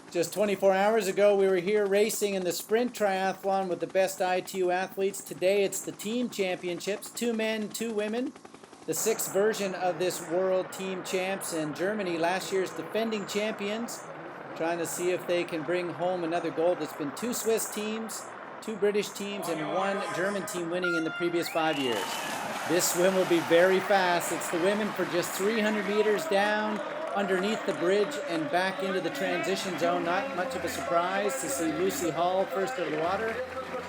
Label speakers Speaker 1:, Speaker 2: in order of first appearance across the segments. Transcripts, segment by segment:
Speaker 1: Just 24 hours ago, we were here racing in the sprint triathlon with the best ITU athletes. Today, it's the team championships, 2 men, 2 women. The 6th version of this world team champs in Germany, last year's defending champions, trying to see if they can bring home another gold. It's been 2 Swiss teams, 2 British teams, and 1 German team winning in the previous 5 years. This swim will be very fast. It's the women for just 300 meters down, underneath the bridge and back into the transition zone. Not much of a surprise to see Lucy Hall first out of the water,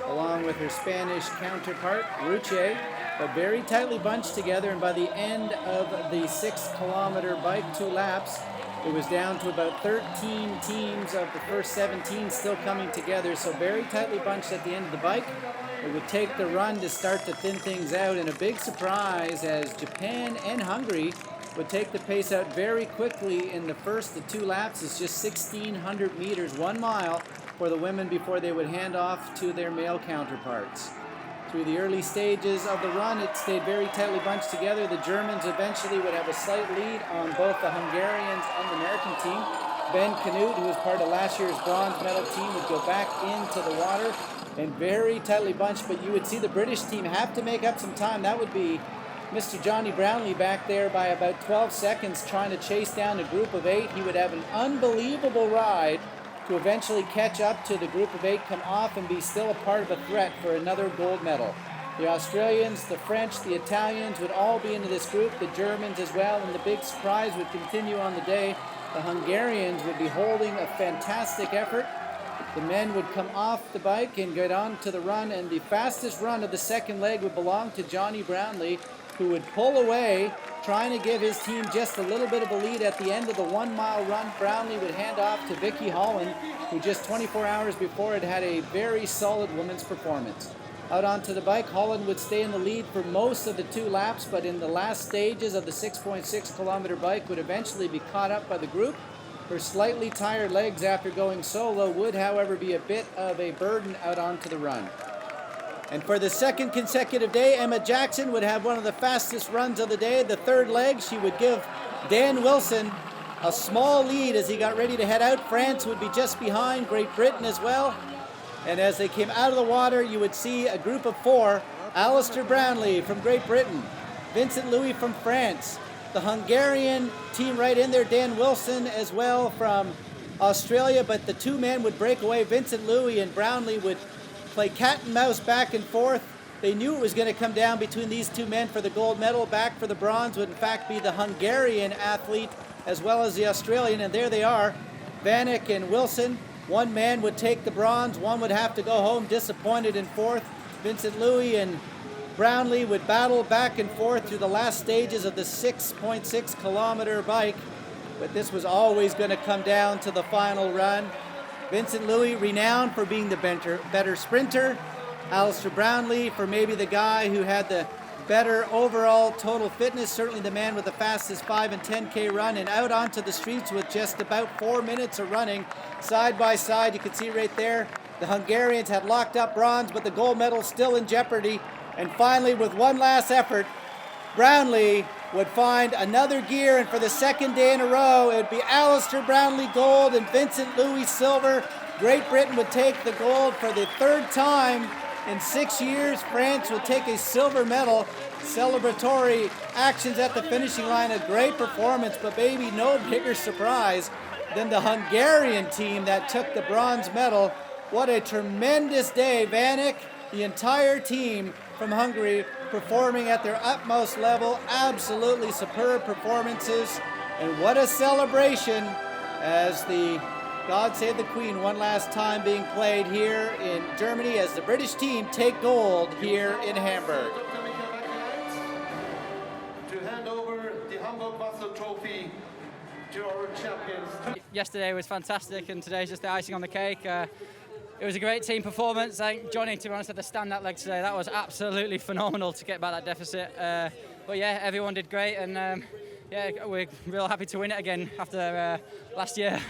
Speaker 1: along with her Spanish counterpart, Ruche, but very tightly bunched together. And by the end of the 6-kilometer bike, 2 laps, it was down to about 13 teams of the first 17 still coming together. So very tightly bunched at the end of the bike. It would take the run to start to thin things out, and a big surprise as Japan and Hungary would take the pace out very quickly in the first of 2 laps. It's just 1,600 meters, 1 mile for the women before they would hand off to their male counterparts. Through the early stages of the run, it stayed very tightly bunched together. The Germans eventually would have a slight lead on both the Hungarians and the American team. Ben Canute, who was part of last year's bronze medal team, would go back into the water and very tightly bunched, but you would see the British team have to make up some time. That would be Mr. Johnny Brownlee back there by about 12 seconds trying to chase down a group of 8. He would have an unbelievable ride to eventually catch up to the group of 8, come off and be still a part of a threat for another gold medal. The Australians, the French, the Italians would all be into this group, the Germans as well, and the big surprise would continue on the day. The Hungarians would be holding a fantastic effort. The men would come off the bike and get on to the run, and the fastest run of the second leg would belong to Johnny Brownlee, who would pull away, trying to give his team just a little bit of a lead at the end of the 1-mile run. Brownlee would hand off to Vicky Holland, who just 24 hours before had a very solid women's performance. Out onto the bike, Holland would stay in the lead for most of the 2 laps, but in the last stages of the 6.6-kilometer bike would eventually be caught up by the group. Her slightly tired legs after going solo would, however, be a bit of a burden out onto the run. And for the second consecutive day, Emma Jackson would have one of the fastest runs of the day. The third leg, she would give Dan Wilson a small lead as he got ready to head out. France would be just behind, Great Britain as well. And as they came out of the water, you would see a group of 4, Alistair Brownlee from Great Britain, Vincent Louis from France, the Hungarian team right in there, Dan Wilson as well from Australia, but the 2 men would break away. Vincent Louis and Brownlee would play cat and mouse back and forth. They knew it was going to come down between these 2 men for the gold medal. Back for the bronze would in fact be the Hungarian athlete as well as the Australian, and there they are, Vanek and Wilson. 1 man would take the bronze, 1 would have to go home disappointed in 4th. Vincent Louis and Brownlee would battle back and forth through the last stages of the 6.6-kilometer bike, but this was always going to come down to the final run. Vincent Louis, renowned for being the better sprinter. Alistair Brownlee for maybe the guy who had the better overall total fitness, certainly the man with the fastest 5 and 10K run, and out onto the streets with just about 4 minutes of running side by side. You can see right there, the Hungarians had locked up bronze, but the gold medal still in jeopardy. And finally, with one last effort, Brownlee would find another gear, and for the second day in a row, it would be Alistair Brownlee gold and Vincent Louis silver. Great Britain would take the gold for the 3rd time in 6 years. France would take a silver medal. Celebratory actions at the finishing line, a great performance, but maybe no bigger surprise than the Hungarian team that took the bronze medal. What a tremendous day. Vanek, the entire team from Hungary, performing at their utmost level. Absolutely superb performances. And what a celebration as the God Save the Queen one last time being played here in Germany as the British team take gold here in Hamburg.
Speaker 2: To hand over the Hamburg Wasser Trophy to our champions.
Speaker 3: Yesterday was fantastic, and today's just the icing on the cake. It was a great team performance. I think Johnny, to be honest, had the stand-out leg today. That was absolutely phenomenal to get back that deficit. But yeah, everyone did great, and yeah, we're real happy to win it again after last year.